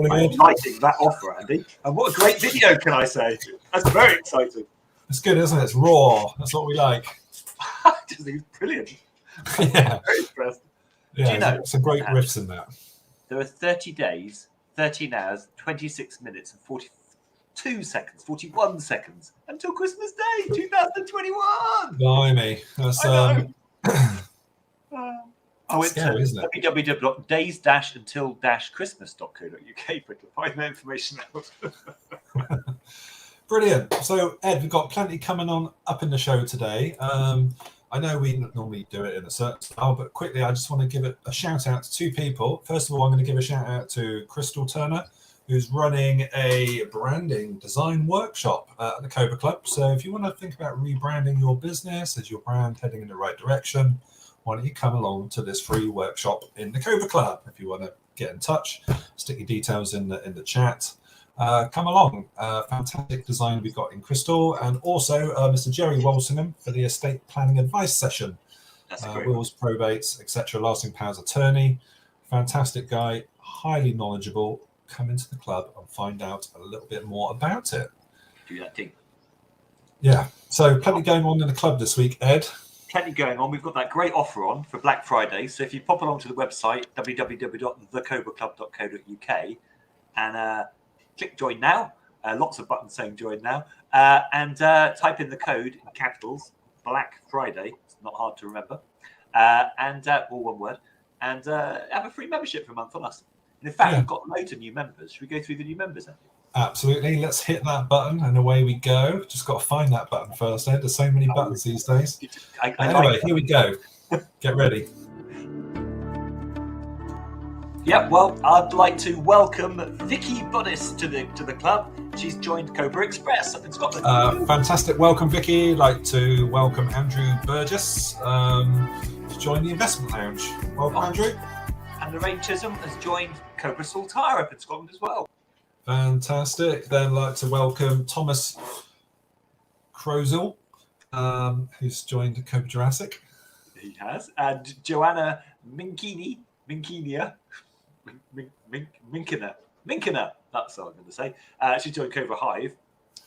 by liking that offer, Andy. And what a great video, can I say? That's very exciting. It's good, isn't it? It's raw. That's what we like. It's brilliant. Yeah. Very impressed. Yeah, Do you know, some great riffs in that. There are 30 days, 13 hours, 26 minutes, and 41 seconds until Christmas Day, 2021. Blimey. That's I went scary, to www.days-until-christmas.co.uk to find that information out. Brilliant. So, Ed, we've got plenty coming on up in the show today. I know we normally do it in a certain style, but quickly, I just want to give a shout out to two people. First of all, I'm going to give a shout out to Crystal Turner, who's running a branding design workshop at the Cobra Club. So if you want to think about rebranding your business, is your brand heading in the right direction, why don't you come along to this free workshop in the Cobra Club? If you want to get in touch, stick your details in the chat. Come along. Fantastic design we've got in Crystal, and also Mr. Jerry Walsingham for the estate planning advice session. Wills, probates, etc. Lasting powers attorney. Fantastic guy, highly knowledgeable. Come into the club and find out a little bit more about it. Do that thing. Yeah. So plenty going on in the club this week, Ed. Plenty going on. We've got that great offer on for Black Friday. So if you pop along to the website, www.thecobraclub.co.uk, and click join now. Lots of buttons saying join now. And type in the code in capitals, Black Friday. It's not hard to remember. And all one word. And have a free membership for a month on us. And in fact, we've got loads of new members. Should we go through the new members, Andy? Absolutely. Let's hit that button and away we go. Just got to find that button first, Ed. There's so many buttons these days. Anyway, here we go. Get ready. Yeah, well, I'd like to welcome Vicky Buddiss to the club. She's joined Cobra Express up in Scotland. Fantastic. Welcome, Vicky. I'd like to welcome Andrew Burgess to join the Investment Lounge. Welcome, Andrew. And Lorraine Chisholm has joined Cobra Saltire up in Scotland as well. Fantastic. Then I'd like to welcome Thomas Crozel, who's joined Cobra Jurassic. He has. And Joanna Minkina, that's what I'm going to say. She joined Cobra Hive.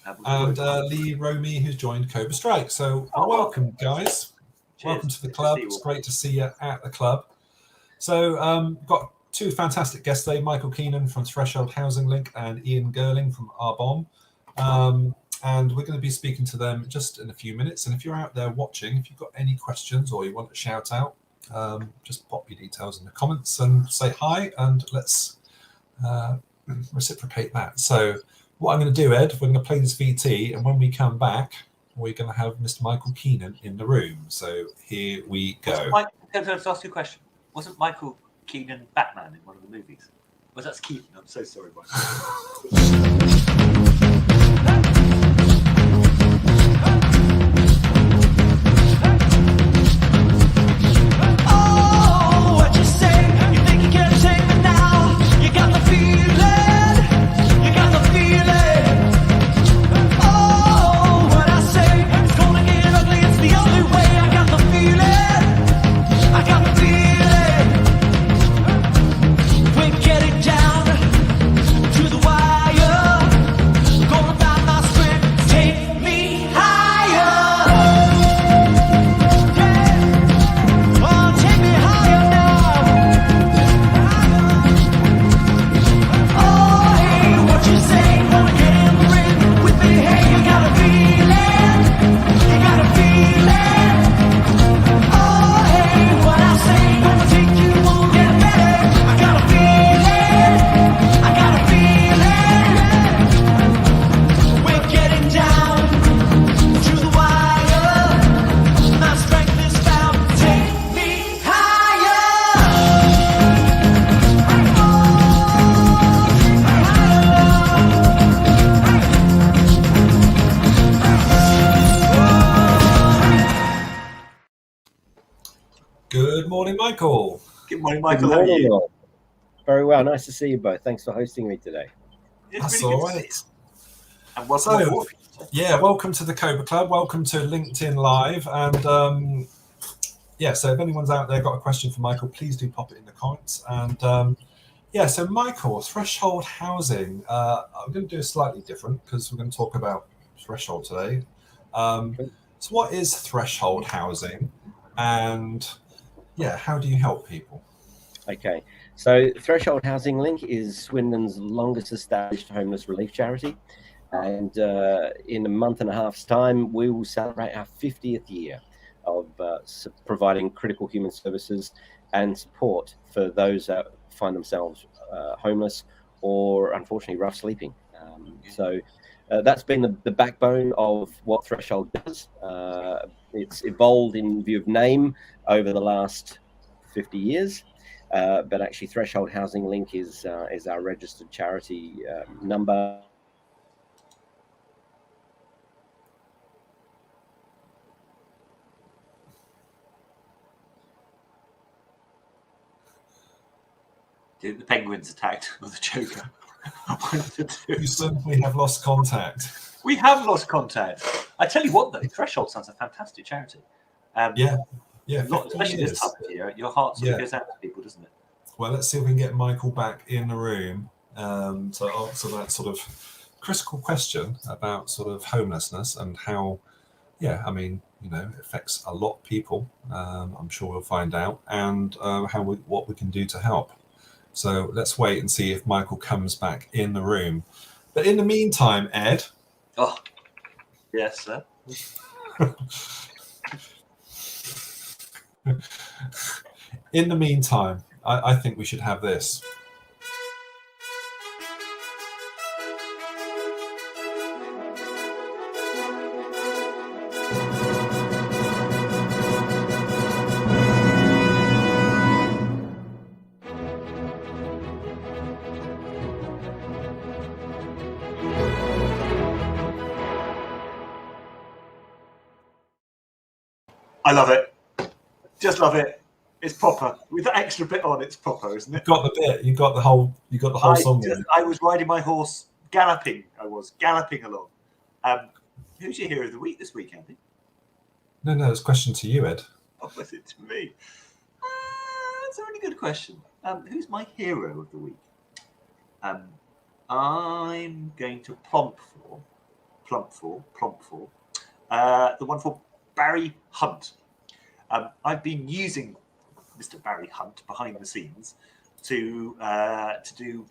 And Lee Romy, who's joined Cobra Strike. So welcome, guys. Cheers. Welcome to the club. It's great to see you at the club. So got two fantastic guests today, Michael Keenan from Threshold Housing Link and Ian Gerling from Arbonne. And we're going to be speaking to them just in a few minutes. And if you're out there watching, if you've got any questions or you want to shout out, just pop your details in the comments and say hi, and let's reciprocate that. So what I'm going to do, Ed, we're going to play this VT, and when we come back, we're going to have Mr. Michael Keenan in the room. So here we go. Let's ask you a question. Wasn't Michael Keenan Batman in one of the movies? Well, that's Keaton. I'm so sorry, Michael. Good morning, Michael. Good morning, Michael. How are you? Very well. Nice to see you both. Thanks for hosting me today. That's all right. And welcome. Welcome to the Cobra Club. Welcome to LinkedIn Live. And so if anyone's out there got a question for Michael, please do pop it in the comments. And Yeah, so Michael, threshold housing. I'm going to do it slightly different because we're going to talk about threshold today. So what is threshold housing, and how do you help people? Okay, so Threshold Housing Link is Swindon's longest established homeless relief charity. And in a month and a half's time, we will celebrate our 50th year of providing critical human services and support for those that find themselves homeless or unfortunately rough sleeping. So that's been the backbone of what Threshold does. It's evolved in view of name over the last 50 years. But actually, Threshold Housing Link is our registered charity number. The penguins attacked or the Joker. You simply have lost contact. We have lost contact. I tell you what, though, Threshold sounds a fantastic charity. Yeah. Especially this time of year, your heart sort of goes out to people, doesn't it? Well, let's see if we can get Michael back in the room to answer that sort of critical question about sort of homelessness and how, it affects a lot of people. I'm sure we'll find out, and what we can do to help. So let's wait and see if Michael comes back in the room. But in the meantime, Ed. Oh, yes, sir. In the meantime, I think we should have this. I love it. Just love it. It's proper. With that extra bit on, it's proper, isn't it? You got the bit. You got the whole song. I was riding my horse, galloping. I was galloping along. Who's your hero of the week this week, Andy? No, it's a question to you, Ed. Oh, was it to me? That's a really good question. Who's my hero of the week? I'm going to plump for the wonderful Barry Hunt. I've been using Mr. Barry Hunt behind the scenes to do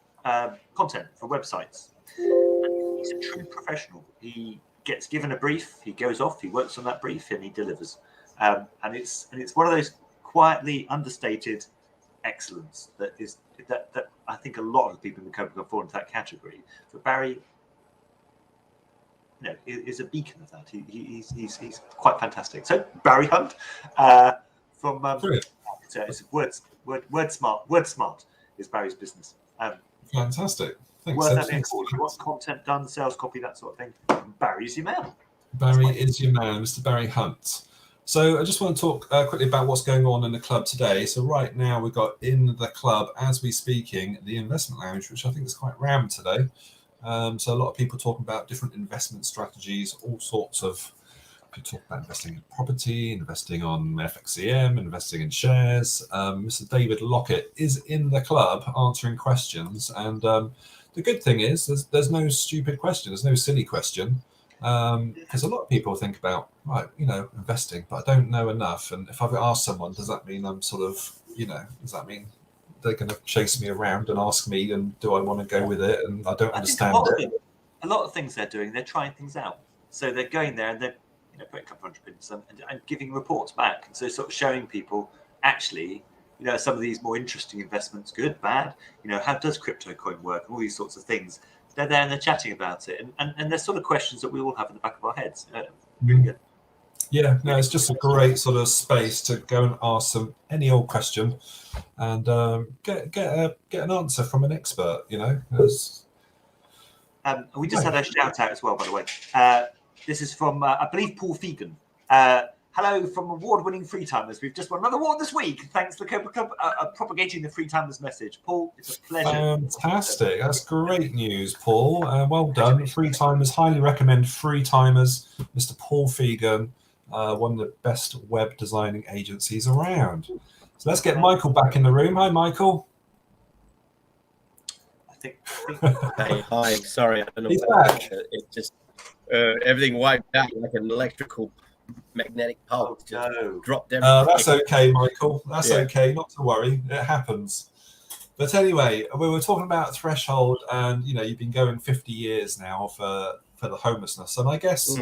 content for websites. And he's a true professional. He gets given a brief, he goes off, he works on that brief, and he delivers. And it's one of those quietly understated excellence that I think a lot of people in the company fall into that category. But Barry, is a beacon of that. He's quite fantastic. So Barry Hunt from it's Word Smart is Barry's business. Fantastic. Thanks. If you want content done, sales copy, that sort of thing, Barry's your man. Barry is your man, Mr. Barry Hunt. So I just want to talk quickly about what's going on in the club today. So right now we've got in the club, as we speaking, the investment lounge, which I think is quite rammed today. So a lot of people talking about different investment strategies, all sorts of people talk about investing in property, investing on FXCM, investing in shares. Mr. David Lockett is in the club answering questions. And the good thing is there's no stupid question. There's no silly question. Because a lot of people think about, investing, but I don't know enough. And if I've asked someone, does that mean I'm sort of, does that mean they're going to chase me around and ask me, and do I want to go with it? And I don't understand it. A lot of things they're doing, they're trying things out. So they're going there and they're putting a couple hundred bits and giving reports back. And so sort of showing people, actually, some of these more interesting investments, good, bad, how does crypto coin work, and all these sorts of things. They're there and they're chatting about it. And there's sort of questions that we all have in the back of our heads. Really good. Yeah, no, it's just a great sort of space to go and ask them any old question and get an answer from an expert, We just had a shout out as well, by the way. This is from, I believe, Paul Fegan. Hello from award-winning Freetimers. We've just won another award this week. Thanks to the Cobra Club propagating the Freetimers message. Paul, it's a pleasure. Fantastic. That's great news, Paul. Well done. Freetimers, highly recommend Freetimers. Mr. Paul Fegan, one of the best web designing agencies around. So let's get Michael back in the room. Hi, Michael. think Hey, hi. Sorry, I don't know He's what back. happened. It just everything wiped out like an electrical magnetic pulse. oh Just no. dropped everything. That's okay, Michael. That's Yeah. okay. Not to worry. It happens. But anyway, we were talking about Threshold, and you've been going 50 years now for the homelessness, and I guess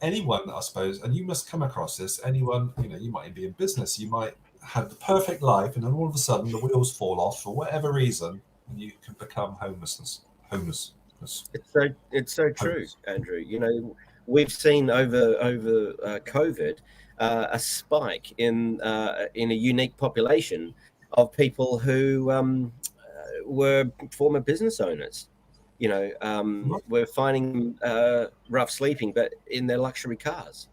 anyone, I suppose, and you must come across this. Anyone, you might be in business, you might have the perfect life, and then all of a sudden the wheels fall off for whatever reason, and you can become homeless. It's so true, Andrew. We've seen over COVID a spike in a unique population of people who were former business owners. We're finding rough sleeping, but in their luxury cars.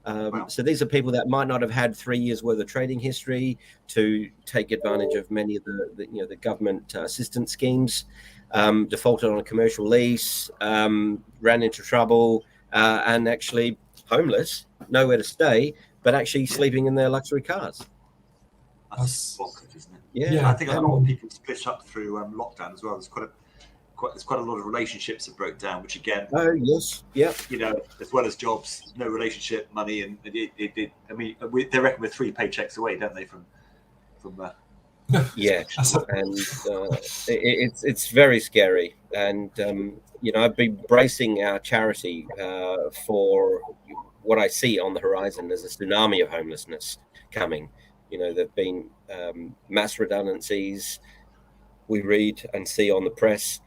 Wow. So these are people that might not have had 3 years worth of trading history to take advantage of many of the government assistance schemes, defaulted on a commercial lease, ran into trouble, and actually homeless, nowhere to stay, but actually sleeping in their luxury cars. That's bonkers, isn't it? Yeah. I think a lot of people split up through lockdown as well. There's quite a lot of relationships that broke down, which again, Oh yes, yeah. As well as jobs, no relationship, money, and it I mean, they reckon we're 3 paychecks away, don't they, from Yeah, and it's very scary. And I've been bracing our charity for what I see on the horizon as a tsunami of homelessness coming. There've been mass redundancies. We read and see on the press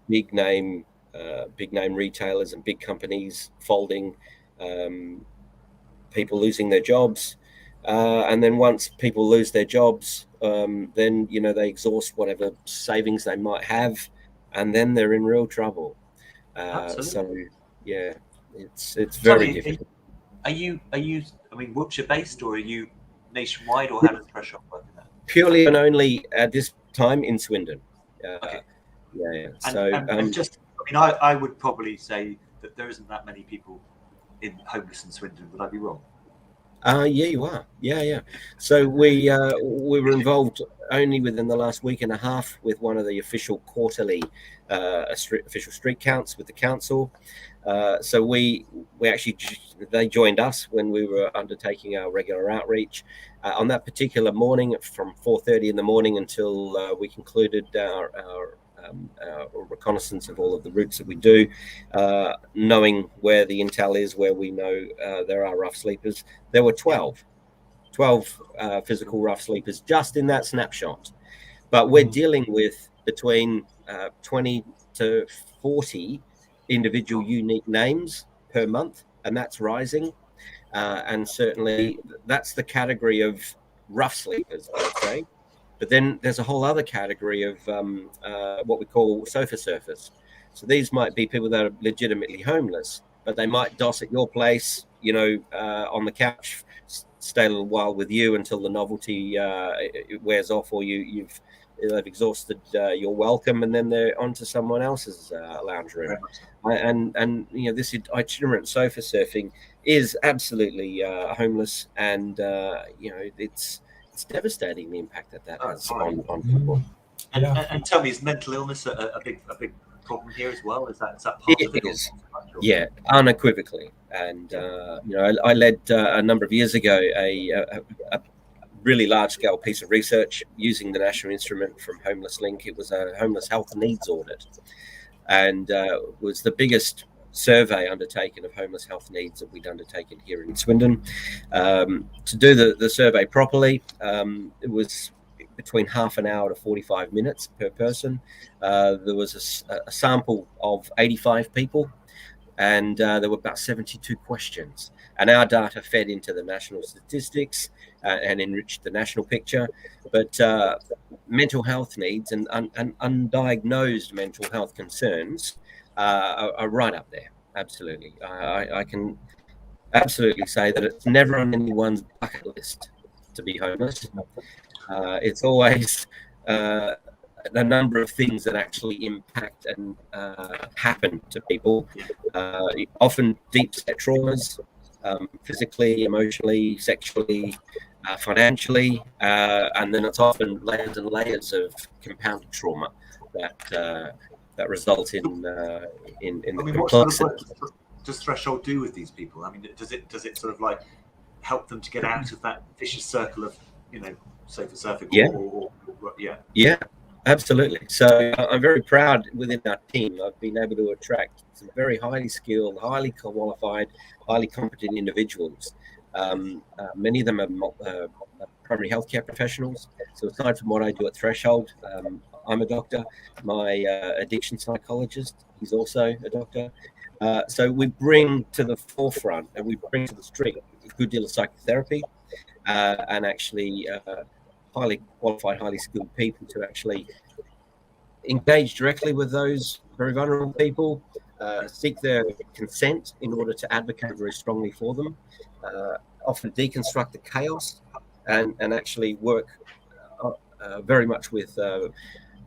big name retailers and big companies folding, people losing their jobs. And then once people lose their jobs, then they exhaust whatever savings they might have, and then they're in real trouble. So yeah, it's very difficult. Are you? I mean, Wiltshire based, or are you nationwide, or how does Threshold work in that? Purely and only at this time in Swindon. Okay. Yeah. And just, I would probably say that there isn't that many people homeless in Swindon. Would I be wrong? Yeah, you are. Yeah. So we were involved only within the last week and a half with one of the official quarterly official street counts with the council. So we actually, they joined us when we were undertaking our regular outreach. On that particular morning, from 4:30 in the morning until we concluded our reconnaissance of all of the routes that we do, knowing where the intel is, where we know there are rough sleepers. There were 12 physical rough sleepers just in that snapshot. But we're dealing with between 20 to 40 individual unique names per month, and that's rising. And certainly that's the category of rough sleepers, I would say. But then there's a whole other category of what we call sofa surfers. So these might be people that are legitimately homeless, but they might doss at your place, on the couch, stay a little while with you until the novelty it wears off, or they've exhausted your welcome, and then they're onto someone else's lounge room. And this itinerant sofa surfing is absolutely homeless, and it's devastating, the impact that has on people. And tell me, is mental illness a big problem here as well? Is that part of it? It is. Yeah, unequivocally. And I led a number of years ago a really large-scale piece of research using the National Instrument from Homeless Link. It was a homeless health needs audit, and was the biggest survey undertaken of homeless health needs that we'd undertaken here in Swindon. To do the survey properly, it was between half an hour to 45 minutes per person. There was a sample of 85 people, and there were about 72 questions. And our data fed into the national statistics and enriched the national picture. But mental health needs and undiagnosed mental health concerns are right up there. Absolutely. I can absolutely say that it's never on anyone's bucket list to be homeless. It's always a number of things that actually impact and happen to people, often deep set traumas, physically, emotionally, sexually, financially, and then it's often layers and layers of compounded trauma that result in the What sort of complexity. work does Threshold do with these people? I mean, does it sort of like help them to get out of that vicious circle of, safer surfing? Yeah. Yeah. Absolutely. So I'm very proud within our team. I've been able to attract some very highly skilled, highly qualified, highly competent individuals. Many of them are primary healthcare professionals. So aside from what I do at Threshold, I'm a doctor. My addiction psychologist, he's also a doctor. So we bring to the forefront and we bring to the street a good deal of psychotherapy and actually highly qualified, highly skilled people to actually engage directly with those very vulnerable people, seek their consent in order to advocate very strongly for them, often deconstruct the chaos and actually work very much with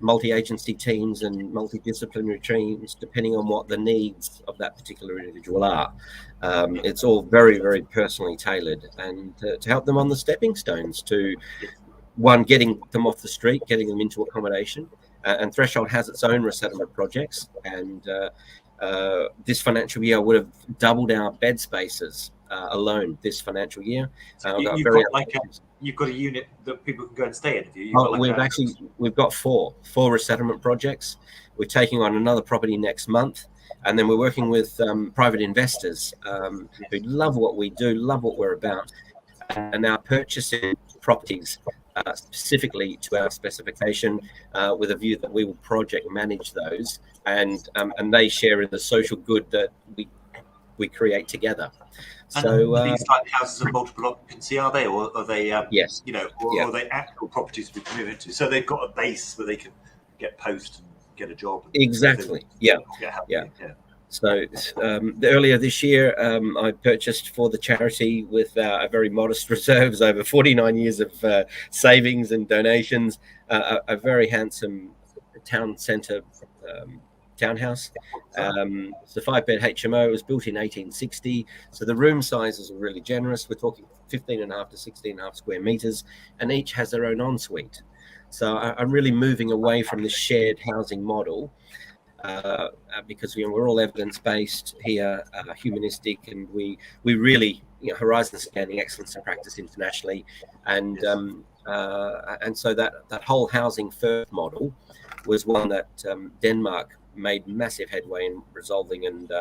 multi-agency teams and multidisciplinary teams, depending on what the needs of that particular individual are. It's all very, very personally tailored, and to help them on the stepping stones to, one, getting them off the street, getting them into accommodation. And Threshold has its own resettlement projects, and this financial year would have doubled our bed spaces alone this financial year. You've got a unit that people can go and stay in. We've got four resettlement projects. We're taking on another property next month, and then we're working with private investors who love what we do, love what we're about, and are purchasing properties specifically to our specification, with a view that we will project manage those, and they share in the social good that we create together. So these like houses of multiple occupancy, are they, or are they? Yes. Or are they actual properties we can move into? So they've got a base where they can get post and get a job. Exactly. Yeah. So earlier this year, I purchased for the charity with a very modest reserves over 49 years of savings and donations, a very handsome town centre townhouse. It's a 5-bed HMO. It was built in 1860. So the room sizes are really generous. We're talking 15.5 to 16.5 square meters, and each has their own ensuite. So I'm really moving away from the shared housing model. Because we're all evidence-based here, humanistic, and we really horizon scanning excellence in practice internationally, and so that whole housing first model was one that Denmark made massive headway in resolving and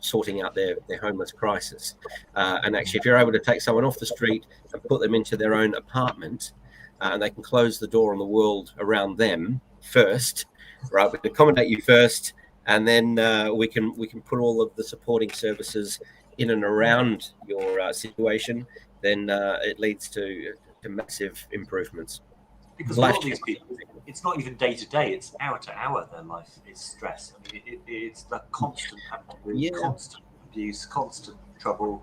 sorting out their homeless crisis. And actually, if you're able to take someone off the street and put them into their own apartment, and they can close the door on the world around them first, right? We can accommodate you first, and then we can put all of the supporting services in and around your situation. Then it leads to massive improvements. Because a lot of these people, it's not even day to day; it's hour to hour. Their life is stress. I mean, it's the constant constant abuse, constant trouble,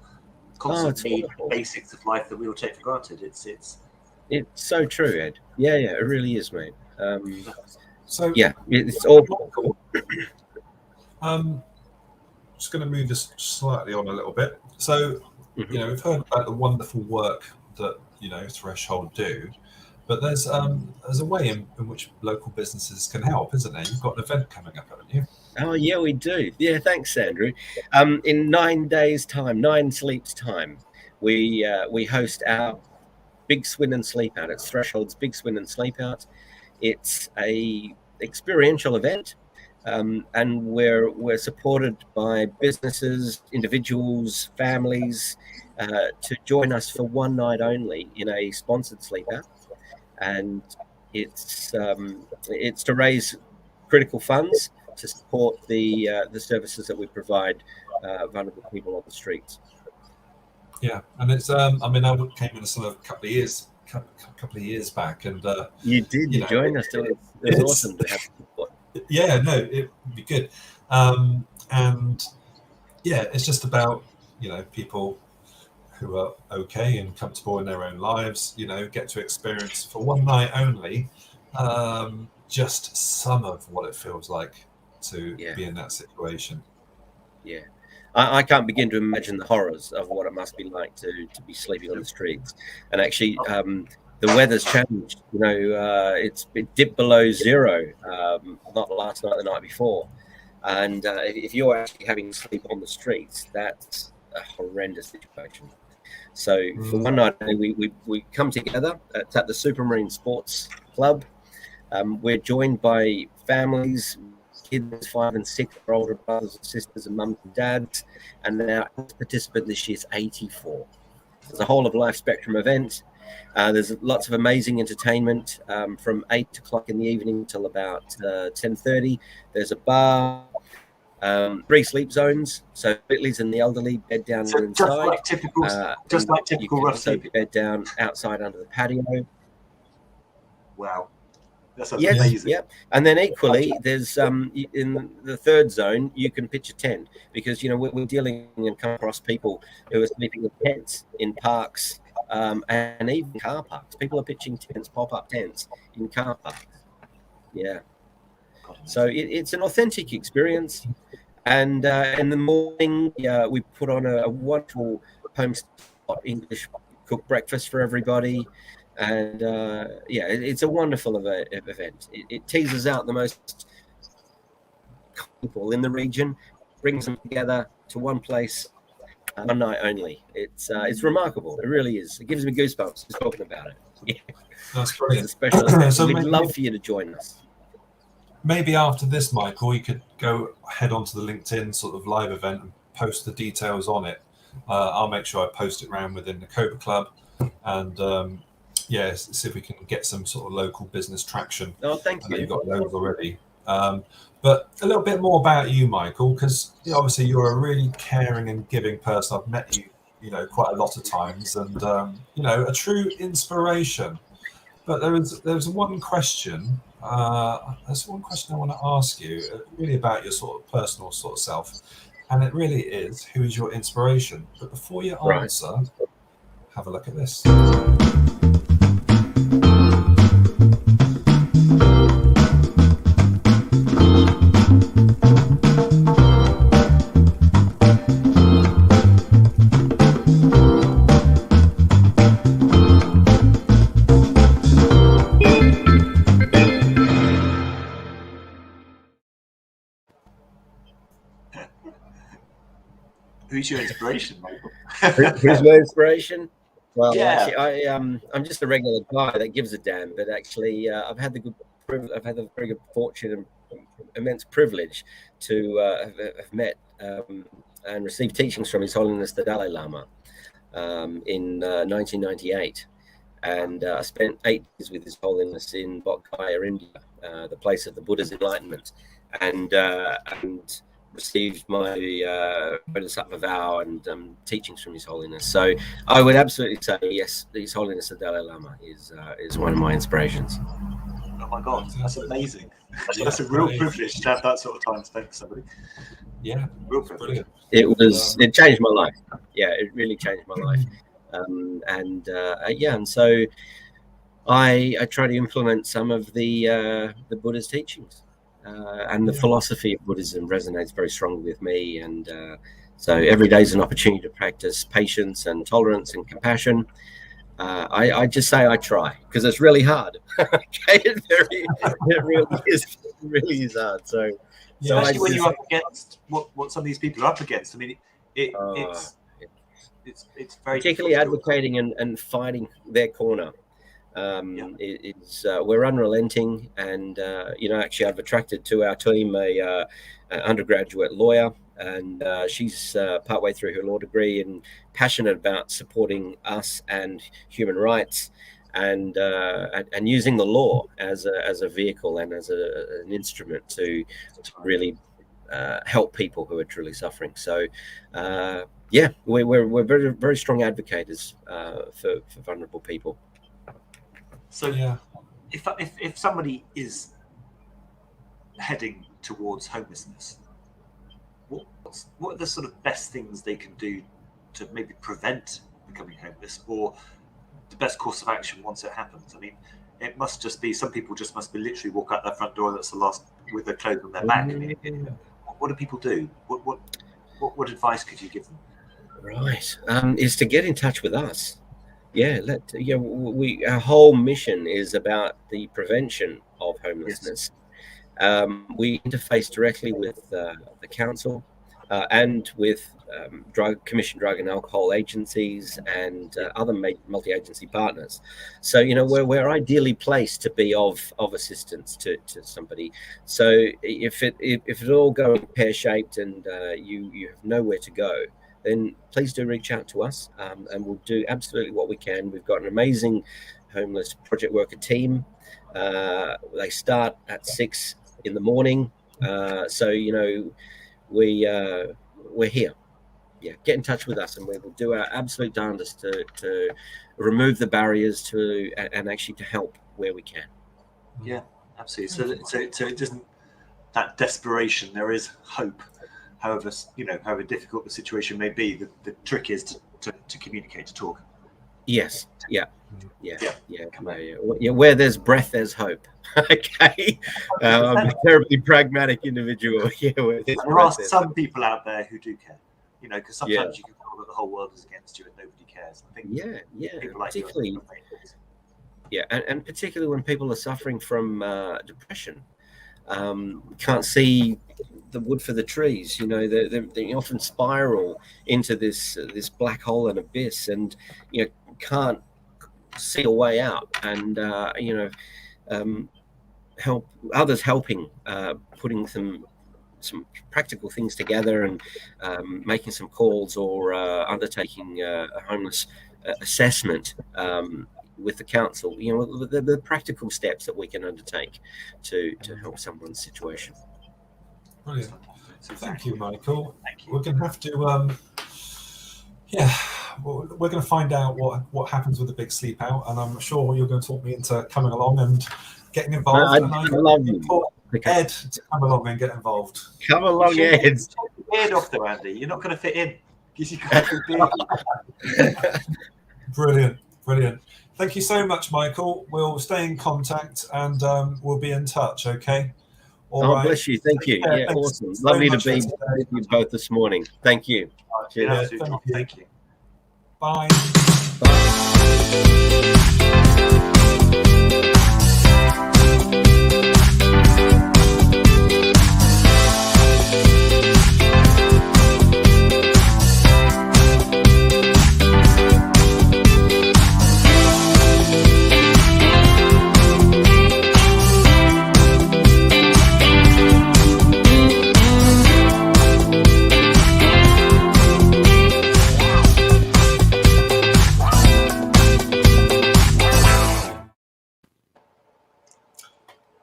constant need, basics of life that we all take for granted. It's so true, Ed. Yeah, it really is, mate. So it's all. Just going to move this slightly on a little bit. So, we've heard about the wonderful work that Threshold do, but there's a way in which local businesses can help, isn't there? You've got an event coming up, haven't you? Oh yeah, we do. Yeah, thanks, Andrew. In 9 days' time, 9 sleeps time, we host our Big Swindon Sleep Out. It's Threshold's Big Swindon Sleep Out. It's a experiential event, and we're supported by businesses, individuals, families to join us for one night only in a sponsored sleep out, and it's to raise critical funds to support the services that we provide vulnerable people on the streets. Yeah, and it's I came in a couple of years back, and you joined us. It was awesome to have support. Yeah, no, it would be good, and it's just about people who are okay and comfortable in their own lives, get to experience for one night only just some of what it feels like to be in that situation. Yeah, I can't begin to imagine the horrors of what it must be like to be sleeping on the streets. And actually, the weather's changed. You know, it dipped below zero, not last night, the night before. And if you're actually having to sleep on the streets, that's a horrendous situation. So for one night, we come together. It's at the Supermarine Sports Club. We're joined by families, kids 5 and 6, our older brothers and sisters and mums and dads. And our participant this year is 84. It's a whole of life spectrum event. There's lots of amazing entertainment from 8 o'clock in the evening till about 10:30. There's a bar, 3 sleep zones. So Whitley's and the elderly bed down inside. Just like typical rough sleeping. Bed down outside under the patio. Wow. That's amazing. Yeah. And then equally, there's in the 3rd zone, you can pitch a tent because, you know, we're dealing and come across people who are sleeping in tents in parks and even car parks. People are pitching tents, pop-up tents in car parks. Yeah. So it's an authentic experience. And in the morning, we put on a wonderful home-style English cooked breakfast for everybody. And it's a wonderful event. It teases out the most people in the region, brings them together to one place, one night only. It's remarkable. It really is. It gives me goosebumps just talking about it. Yeah. That's brilliant. It's a special event. So we'd love for you to join us. Maybe after this, Michael, you could go head onto the LinkedIn sort of live event and post the details on it. I'll make sure I post it around within the Cobra Club and. See if we can get some sort of local business traction. Oh, thank you. You've got loads already. But a little bit more about you, Michael, because obviously you're a really caring and giving person. I've met you, quite a lot of times, and a true inspiration. But there's one question. There's one question I want to ask you, really about your sort of personal sort of self, and it really is: who is your inspiration? But before you answer, have a look at this. Who's your inspiration, Michael? Who's my inspiration? Well, Yeah. actually, I'm just a regular guy that gives a damn. But actually, I've had the very good fortune and immense privilege to have met and received teachings from His Holiness the Dalai Lama in 1998, and I spent 8 years with His Holiness in Bodh Gaya, India, the place of the Buddha's enlightenment, and received my Bodhisattva vow and teachings from His Holiness. So I would absolutely say yes, His Holiness the Dalai Lama is one of my inspirations. Oh my God, that's amazing. That's a real privilege to have that sort of time spent with somebody. Yeah, real privilege. It changed my life. Yeah, it really changed my life. And so I try to implement some of the Buddha's teachings. And the philosophy of Buddhism resonates very strongly with me. And so every day is an opportunity to practice patience and tolerance and compassion. I just say I try because it's really hard. Okay, it really is hard. So especially when you're up against what some of these people are up against. I mean, it's very particularly difficult. advocating and fighting their corner. We're unrelenting, and actually I've attracted to our team a undergraduate lawyer, and she's partway through her law degree and passionate about supporting us and human rights, and using the law as a vehicle and as an instrument to really help people who are truly suffering. So we're very, very strong advocates for vulnerable people. So if somebody is heading towards homelessness, what are the sort of best things they can do to maybe prevent becoming homeless, or the best course of action once it happens? I mean, it must just be, some people just must be literally walk out their front door, that's the last, with their clothes on their back. I mean, what do people do? What What advice could you give them? Right, is to get in touch with us. Yeah, our whole mission is about the prevention of homelessness. We interface directly with the council and with commissioned drug and alcohol agencies and other multi-agency partners. So we're ideally placed to be of assistance to somebody. So if it's all going pear-shaped and you have nowhere to go, then please do reach out to us, and we'll do absolutely what we can. We've got an amazing homeless project worker team. They start at 6 in the morning, so we're here. Yeah, get in touch with us, and we will do our absolute darndest to remove the barriers and actually to help where we can. Yeah, absolutely. So it doesn't, that desperation. There is hope. However difficult the situation may be, the trick is to communicate, to talk. Yes. Yeah. Where there's breath, there's hope. Okay. I'm a terribly pragmatic individual. Yeah. There are some people out there who do care. Because sometimes you can feel that the whole world is against you and nobody cares. I think. Yeah. Particularly. Yeah, and particularly when people are suffering from depression, can't see the wood for the trees. They often spiral into this black hole and abyss, and can't see a way out. And help others, helping, putting some practical things together, and making some calls, or undertaking a homeless assessment with the council. The practical steps that we can undertake to help someone's situation. Brilliant. Thank you, Michael. Thank you. We're going to have to, we're going to find out what happens with the big sleep out, and I'm sure you're going to talk me into coming along and getting involved. I love you. Ed to come along and get involved. Come along, Ed. Take your beard off though, Andy. You're not going to fit in. Because you got your beard. Brilliant. Thank you so much, Michael. We'll stay in contact, and we'll be in touch. Okay. All right. Bless you. Thank you. Yeah, awesome. Lovely to be with you both this morning. Thank you. Cheers. Thank you. Bye.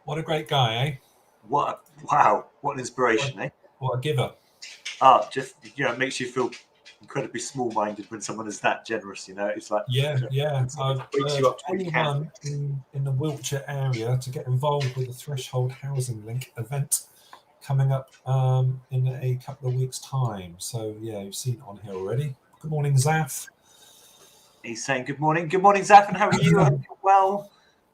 What a great guy, eh? What an inspiration, eh? What a giver. Just makes you feel incredibly small-minded when someone is that generous. It's like anyone in the Wiltshire area to get involved with the Threshold Housing Link event coming up in a couple of weeks' time. So you've seen it on here already. Good morning, Zaf. He's saying good morning. Good morning, Zaf, and how are you? I hope you're well.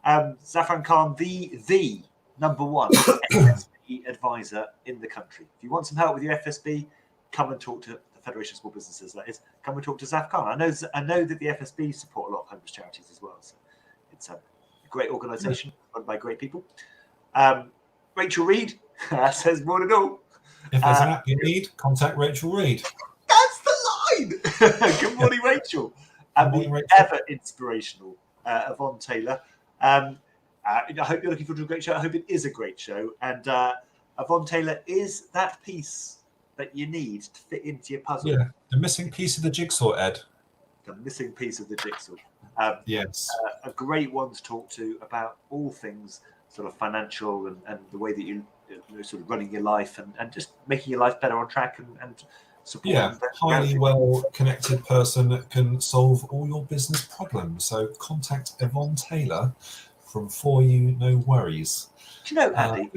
Zafran Khan, the number one FSB advisor in the country. If you want some help with your FSB, come and talk to the Federation of Small Businesses. That is, come and talk to Zaf Khan. I know that the FSB support a lot of homeless charities as well. So it's a great organisation run by great people. Rachel Reed says morning all. If there's an app you need, contact Rachel Reed. That's the line. Good morning, Rachel. And the ever inspirational Yvonne Taylor. I hope you're looking forward to a great show. I hope it is a great show. And Yvonne Taylor is that piece that you need to fit into your puzzle. Yeah, the missing piece of the jigsaw, Ed. The missing piece of the jigsaw. Yes. A great one to talk to about all things sort of financial and the way that you sort of running your life and just making your life better on track and support. Yeah, highly well connected person that can solve all your business problems. So contact Yvonne Taylor from For You No Worries. Do you know, Andy,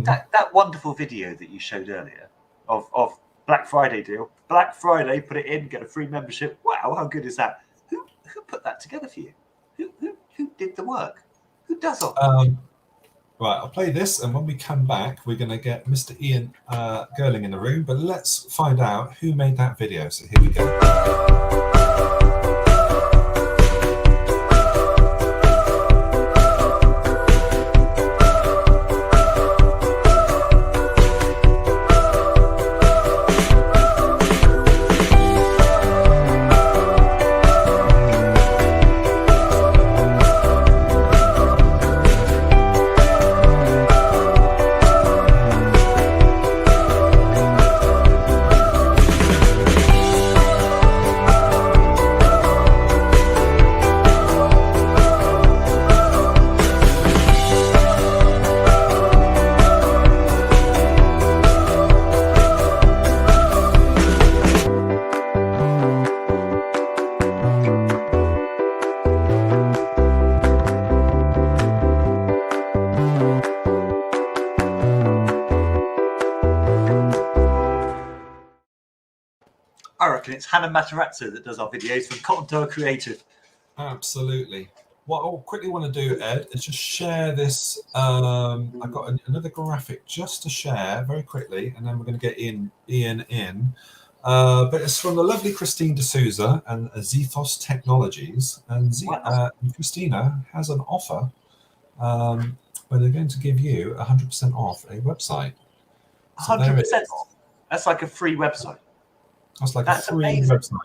that wonderful video that you showed earlier of Black Friday deal. Black Friday, put it in, get a free membership. Wow, how good is that? Who put that together for you? Who did the work? Who does all that? Right, I'll play this, and when we come back, we're going to get Mr. Ian Gerling in the room. But let's find out who made that video. So here we go. I reckon it's Hannah Matarazzo that does our videos from Cotton Door Creative. Absolutely. What I'll quickly want to do, Ed, is just share this. I've got another graphic just to share very quickly, and then we're going to get Ian in. But it's from the lovely Christine D'Souza and Zethos Technologies. And Christina has an offer where they're going to give you 100% off a website. So 100% off? That's like a free website. That's like That's a free amazing. website.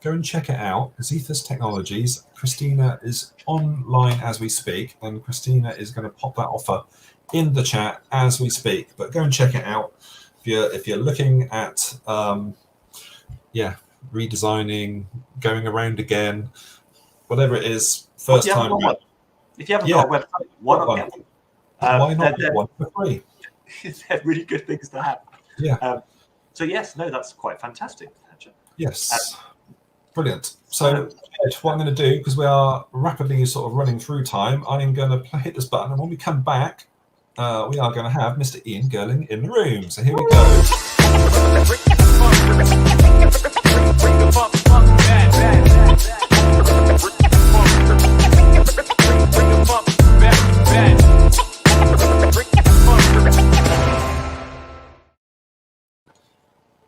Go and check it out. Zethos Technologies. Christina is online as we speak, and Christina is going to pop that offer in the chat as we speak. But go and check it out if you're looking at redesigning, going around again, whatever it is. First time. If you haven't got a website, why not get one? Why not get one for free? They're really good things to have. Yeah. So yes, no, that's quite fantastic. Yes. Brilliant. So Ed, what I'm going to do, because we are rapidly sort of running through time, I'm going to hit this button, and when we come back, we are going to have Mr. Ian Gerling in the room. So here we go.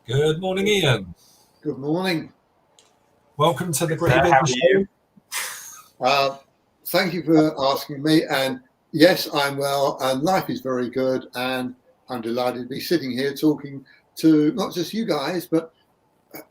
Good morning, Ian. Good morning. Welcome to the Great How are you? Show. Thank you for asking me. And yes, I'm well, and life is very good. And I'm delighted to be sitting here talking to not just you guys, but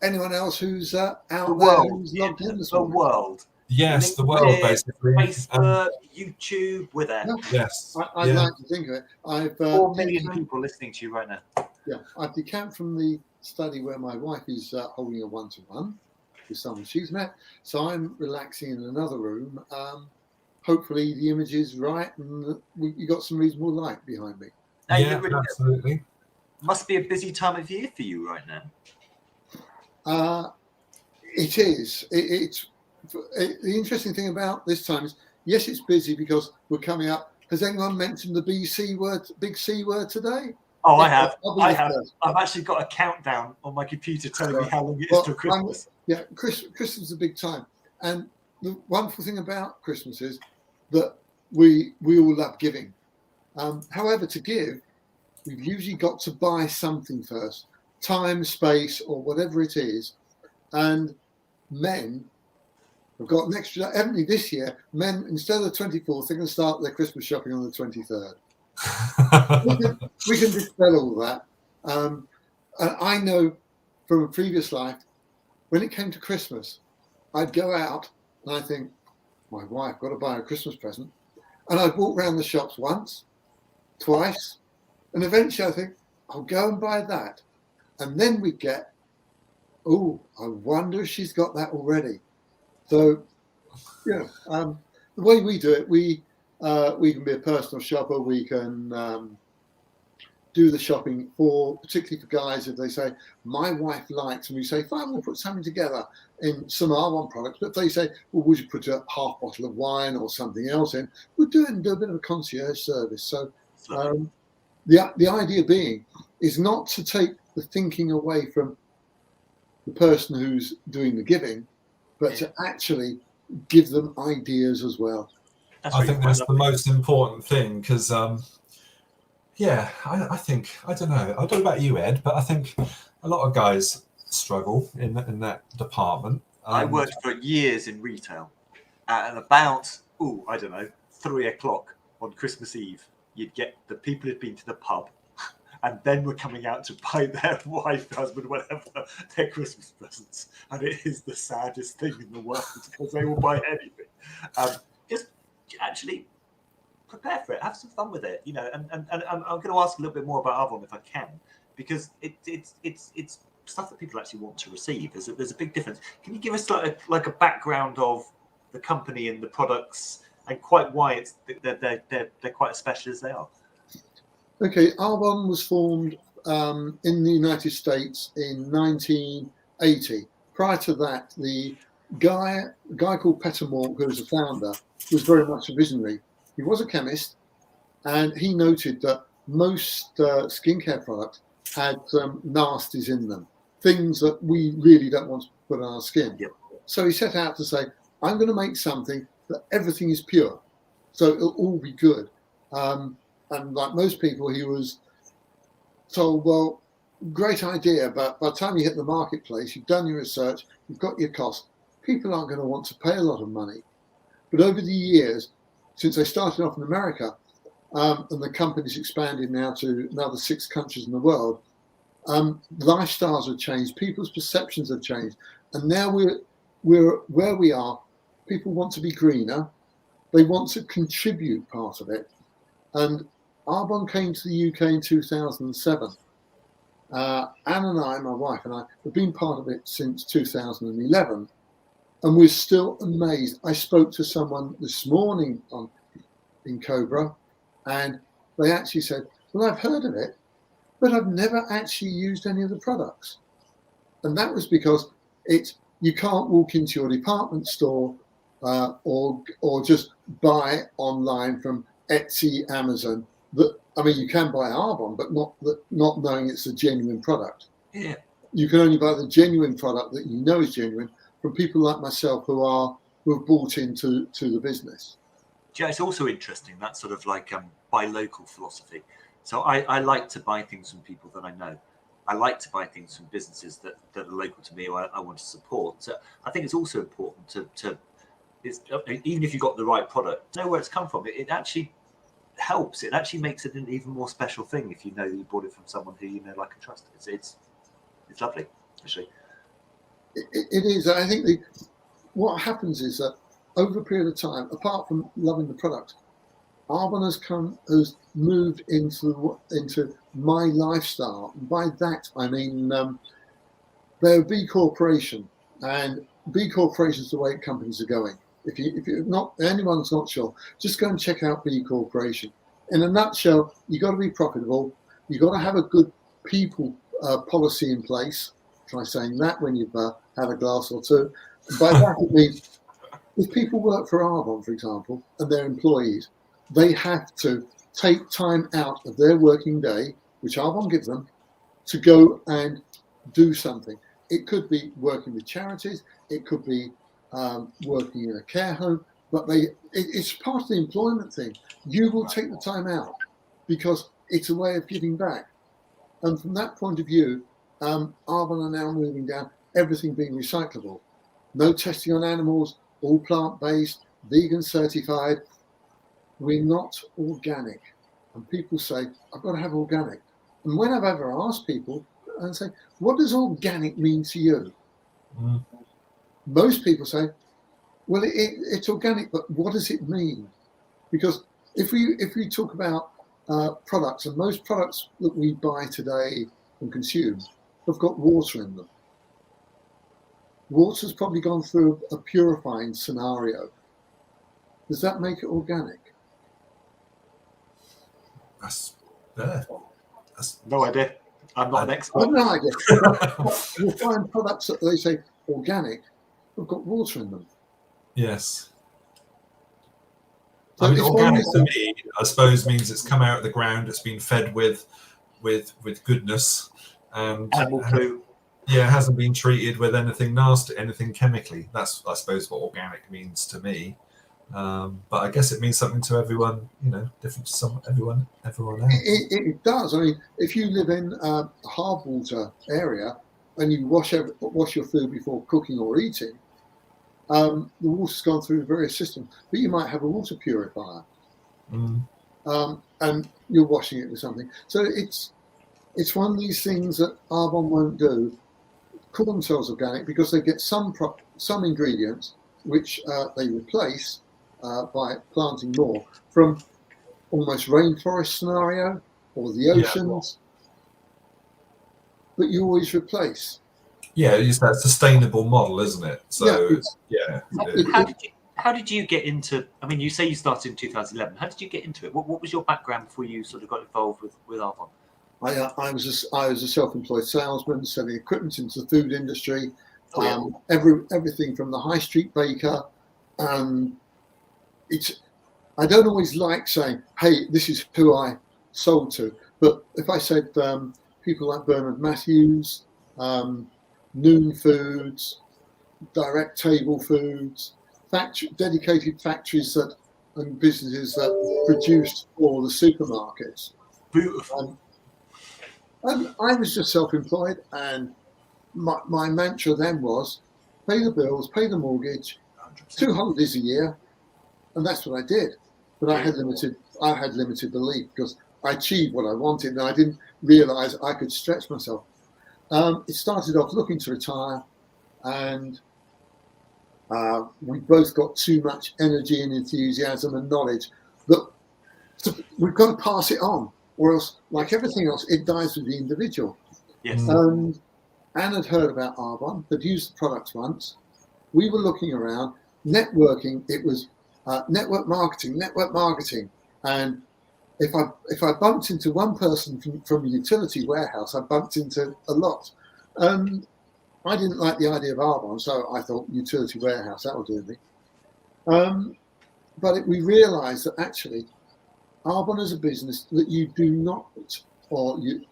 anyone else who's out there who's logged in this morning. The world. Yes, the world, basically. Facebook, YouTube, we're there. Yes. I like to think of it. I've 4 million people listening to you right now. Yeah, I've decamped from the study where my wife is holding a one-to-one with someone she's met. So I'm relaxing in another room. Hopefully the image is right and you got some reasonable light behind me. Yeah, absolutely. Must be a busy time of year for you right now. It is. The interesting thing about this time is, yes, it's busy because we're coming up. Has anyone mentioned the big C word today? Oh, I have. I've actually got a countdown on my computer telling me how long it is till Christmas. Christmas is a big time. And the wonderful thing about Christmas is that we all love giving. However, to give, we've usually got to buy something first. Time, space, or whatever it is. And men have got an extra, evidently this year, men, instead of the 24th, they're going to start their Christmas shopping on the 23rd. we can dispel all that. And I know from a previous life, when it came to Christmas, I'd go out and I think, my wife, got to buy a Christmas present. And I'd walk around the shops once, twice, and eventually I think, I'll go and buy that. And then we'd get, oh, I wonder if she's got that already. So, the way we do it, we can be a personal shopper. We can do the shopping particularly for guys. If they say, my wife likes, and we say, fine, we'll put something together in some R1 products. But if they say, well, would you put a half bottle of wine or something else in? We'll do it and do a bit of a concierge service. So the idea being is not to take the thinking away from the person who's doing the giving, but to actually give them ideas as well. That's I really think quite that's the lovely. most important thing because, yeah, I think, I don't know. I don't know about you, Ed, but I think a lot of guys struggle in that department. I worked for years in retail, and about I don't know, 3 o'clock on Christmas Eve, you'd get the people who'd been to the pub, and then were coming out to buy their wife, husband, whatever, their Christmas presents, and it is the saddest thing in the world because they will buy anything. Just actually prepare for it, have some fun with it, you know. And I'm going to ask a little bit more about Avon if I can, because it's stuff that people actually want to receive. There's a big difference. Can you give us like a background of the company and the products and quite why it's they're quite as special as they are? Okay, Arbonne was formed in the United States in 1980. Prior to that, the guy called Peter Mork, who was the founder, was very much a visionary. He was a chemist, and he noted that most skincare products had nasties in them, things that we really don't want to put on our skin. Yep. So he set out to say, I'm going to make something that everything is pure, so it'll all be good. And like most people, he was told, well, great idea, but by the time you hit the marketplace, you've done your research, you've got your cost, people aren't going to want to pay a lot of money. But over the years, since they started off in America, and the company's expanded now to another 6 countries in the world, lifestyles have changed, people's perceptions have changed. And now we're where we are, people want to be greener, they want to contribute part of it. And Arbonne came to the UK in 2007. Anne and I, my wife and I, have been part of it since 2011. And we're still amazed. I spoke to someone this morning in Cobra, and they actually said, well, I've heard of it, but I've never actually used any of the products. And that was because you can't walk into your department store or just buy online from Etsy, Amazon. You can buy Arbonne, but not knowing it's a genuine product. Yeah. You can only buy the genuine product that you know is genuine from people like myself who have bought into the business. Yeah, it's also interesting, that sort of like buy local philosophy. So I like to buy things from people that I know. I like to buy things from businesses that are local to me or I want to support. So I think it's also important to even if you've got the right product, know where it's come from. It actually helps. It actually makes it an even more special thing if you know you bought it from someone who you know, like, and trust. It's lovely, actually. It is. I think what happens is that over a period of time, apart from loving the product, Arbonne has moved into my lifestyle. And by that I mean they're a B corporation, and B corporations the way companies are going. If you're not, anyone's not sure, just go and check out B Corporation. In a nutshell, you've got to be profitable. You've got to have a good people policy in place. Try saying that when you've had a glass or two. And by that it means if people work for Arbonne, for example, and they're employees, they have to take time out of their working day, which Arbonne gives them, to go and do something. It could be working with charities. It could be working in a care home, but it's part of the employment thing. You will take the time out because it's a way of giving back. And from that point of view, Arbonne are now moving down, everything being recyclable. No testing on animals, all plant-based, vegan certified. We're not organic. And people say, I've got to have organic. And when I've ever asked people, and say, what does organic mean to you? Mm. Most people say, well, it's organic, but what does it mean? Because if we talk about products, and most products that we buy today and consume have got water in them. Water's probably gone through a purifying scenario. Does that make it organic? That's no idea. I'm not an expert. I've no idea. You'll find products that they say organic have got water in them. Yes. So I mean, organic to me, I suppose, means it's come out of the ground. It's been fed with goodness, and animal poo. Yeah, it hasn't been treated with anything nasty, anything chemically. That's, I suppose, what organic means to me. But I guess it means something to everyone, different to everyone else. It does. I mean, if you live in a hard water area and you wash your food before cooking or eating, the water's gone through various systems. But you might have a water purifier, and you're washing it with something. So it's one of these things that Arbonne won't do. Call themselves organic because they get some ingredients which they replace by planting more from almost rainforest scenario or the oceans, but you always replace. Yeah, it's that sustainable model, isn't it? So How did you get into? I mean, you say you started in 2011. How did you get into it? What was your background before you sort of got involved with Arbonne? I was a self-employed salesman selling equipment into the food industry. Everything from the high street baker. I don't always like saying, "Hey, this is who I sold to," but if I said people like Bernard Matthews, Noon Foods, Direct Table Foods, dedicated factories and businesses that produced for the supermarkets. Beautiful. And I was just self-employed, and my mantra then was pay the bills, pay the mortgage, 2 holidays a year, and that's what I did. But I had limited belief because I achieved what I wanted, and I didn't realise I could stretch myself. It started off looking to retire, and we both got too much energy and enthusiasm and knowledge that we've got to pass it on, or else, like everything else, it dies with the individual. Yes. And Anne had heard about Arbonne, had used the products once. We were looking around, networking. It was network marketing. And if I bumped into one person from a utility warehouse, I bumped into a lot. And I didn't like the idea of Arbonne, so I thought utility warehouse, that'll do me. But we realised that actually Arbonne is a business that you do not,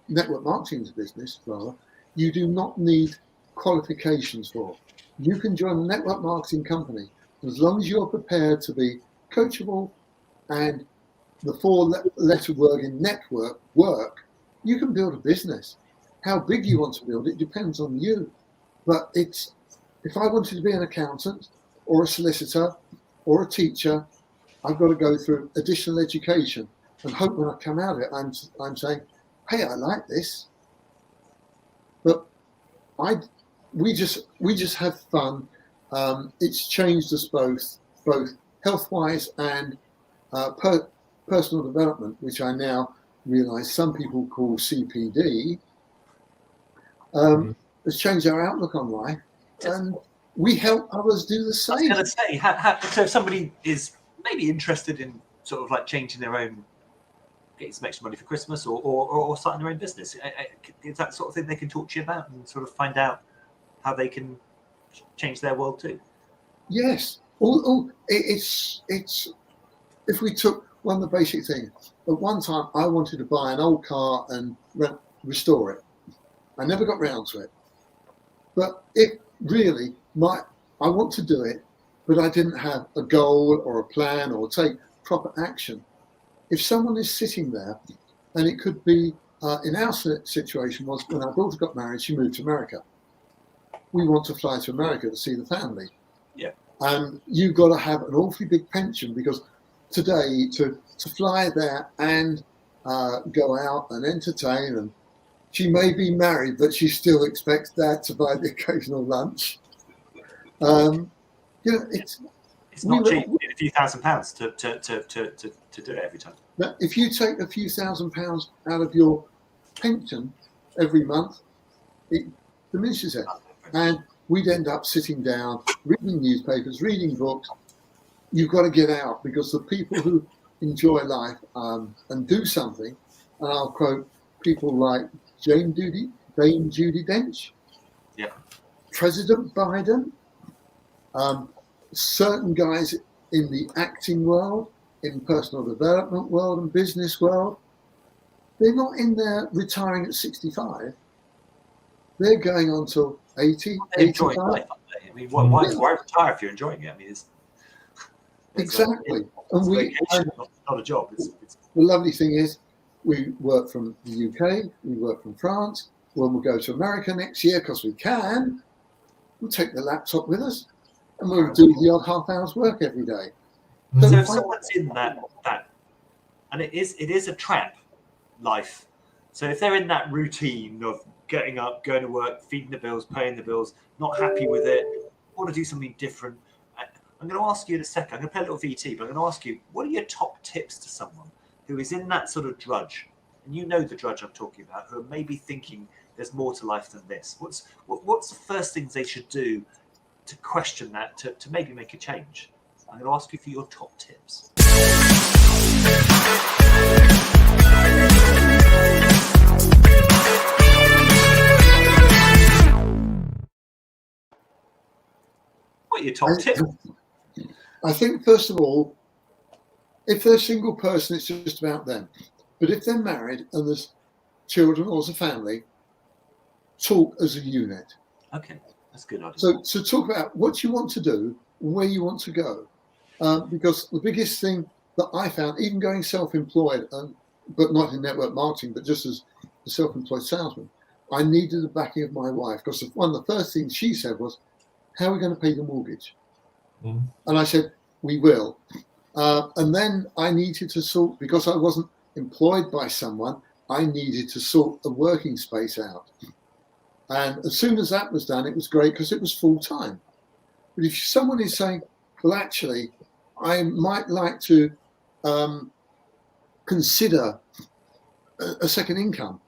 network marketing is a business rather, you do not need qualifications for. You can join a network marketing company as long as you're prepared to be coachable and the 4-letter word in network work, you can build a business. How big you want to build it depends on you. But if I wanted to be an accountant or a solicitor or a teacher, I've got to go through additional education and hope when I come out of it, I'm saying, hey, I like this. But we just have fun. It's changed us both health-wise and personal development, which I now realise some people call CPD. Has changed our outlook on life, and we help others do the same. I was going to say, so if somebody is maybe interested in sort of like changing their own, getting some extra money for Christmas, or starting their own business, is that sort of thing they can talk to you about and sort of find out how they can change their world too? Yes. It's if we took one of the basic things. At one time, I wanted to buy an old car and restore it. I never got round to it. But it really I want to do it, but I didn't have a goal or a plan or take proper action. If someone is sitting there, and it could be, in our situation was when our daughter got married, she moved to America. We want to fly to America to see the family. Yeah. And you've got to have an awfully big pension because today to fly there and go out and entertain, and she may be married, but she still expects Dad to buy the occasional lunch. It's not cheap. A few £1,000s to do it every time. If you take a few £1,000s out of your pension every month, it diminishes it. And we'd end up sitting down, reading newspapers, reading books. You've got to get out because the people who enjoy life and do something, and I'll quote people like Dame Judi Dench, President Biden, certain guys in the acting world, in personal development world and business world, they're not in there retiring at 65. They're going on till 80, They're enjoying 85. life, aren't they? I mean, why retire if you're enjoying it? I mean, Exactly. It's And a vacation, not a job. It's the lovely thing is, we work from the UK, we work from France. When we go to America next year, because we can, we'll take the laptop with us, and we'll do the odd half hour's work every day. So if someone's in that, and it is a trap life. So if they're in that routine of getting up, going to work, feeding the bills, paying the bills, not happy with it, want to do something different, I'm going to ask you in a second. I'm going to play a little VT, but I'm going to ask you, what are your top tips to someone who is in that sort of drudge? And you know the drudge I'm talking about, who are maybe thinking there's more to life than this. What's the first things they should do to question that, to maybe make a change? I'm going to ask you for your top tips. What are your top tips? I think, first of all, if they're a single person, it's just about them. But if they're married and there's children or there's a family, talk as a unit. Okay, that's a good idea. So talk about what you want to do, where you want to go. Because the biggest thing that I found, even going self-employed, but not in network marketing, but just as a self-employed salesman, I needed the backing of my wife, because one of the first things she said was, how are we going to pay the mortgage? Mm. And I said, we will. And then I needed to sort, because I wasn't employed by someone, I needed to sort a working space out. And as soon as that was done, it was great because it was full time. But if someone is saying, well, actually, I might like to consider a second income.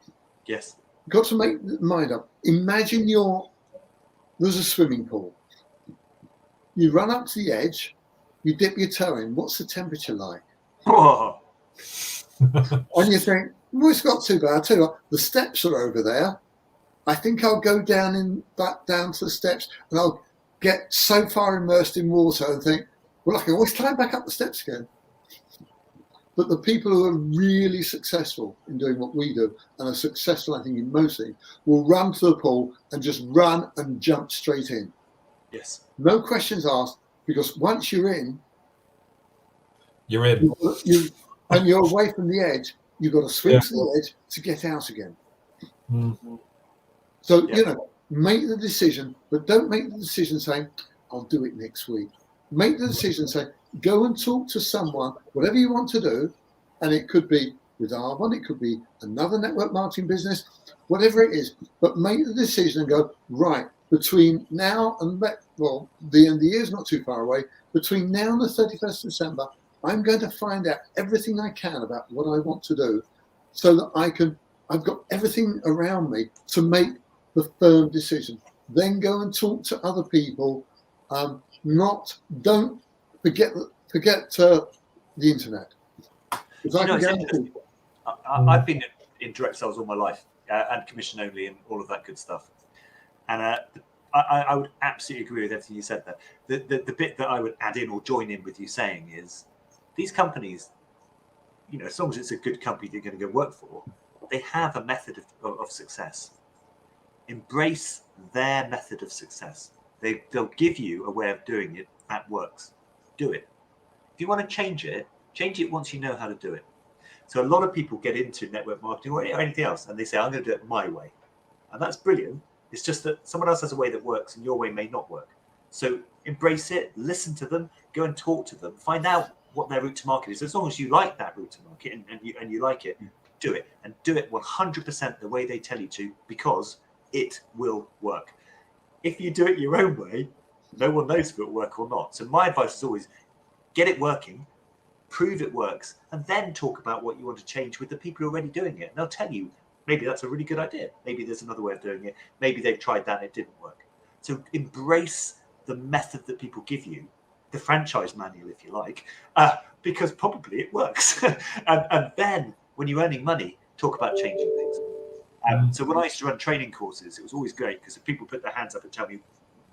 Yes. You've got to make the mind up. Imagine there's a swimming pool. You run up to the edge, you dip your toe in. What's the temperature like? Oh. And you think, well, it's got too bad. I tell you what, the steps are over there. I think I'll go down to the steps, and I'll get so far immersed in water and think, well, I can always climb back up the steps again. But the people who are really successful in doing what we do, and are successful, I think, in most things, will run to the pool and just run and jump straight in. Yes. No questions asked, because once you're in, you're in. And you're away from the edge, you've got to swim to the edge to get out again. Mm. So, make the decision, but don't make the decision saying, I'll do it next week. Make the decision, say, go and talk to someone, whatever you want to do, and it could be with Arbonne, it could be another network marketing business, whatever it is, but make the decision and go, right, between now and, the end of the year is not too far away, between now and the 31st of December, I'm going to find out everything I can about what I want to do so that I've got everything around me to make the firm decision. Then go and talk to other people. Don't forget the internet. I've been in direct sales all my life and commission only and all of that good stuff. And I would absolutely agree with everything you said there. The bit that I would add in or join in with you saying is these companies, as long as it's a good company you're going to go work for, they have a method of success. Embrace their method of success. They'll give you a way of doing it that works. Do it. If you want to change it once you know how to do it. So a lot of people get into network marketing or anything else and they say, I'm going to do it my way. And that's brilliant. It's just that someone else has a way that works and your way may not work. So embrace it, listen to them, go and talk to them, find out what their route to market is. As long as you like that route to market and you like it, do it. And do it 100% the way they tell you to, because it will work. If you do it your own way, no one knows if it will work or not. So my advice is always get it working, prove it works, and then talk about what you want to change with the people who are already doing it. And they'll tell you, maybe that's a really good idea. Maybe there's another way of doing it. Maybe they've tried that and it didn't work. So embrace the method that people give you, the franchise manual, if you like, because probably it works. and then when you're earning money, talk about changing things. So when I used to run training courses, it was always great because if people put their hands up and tell me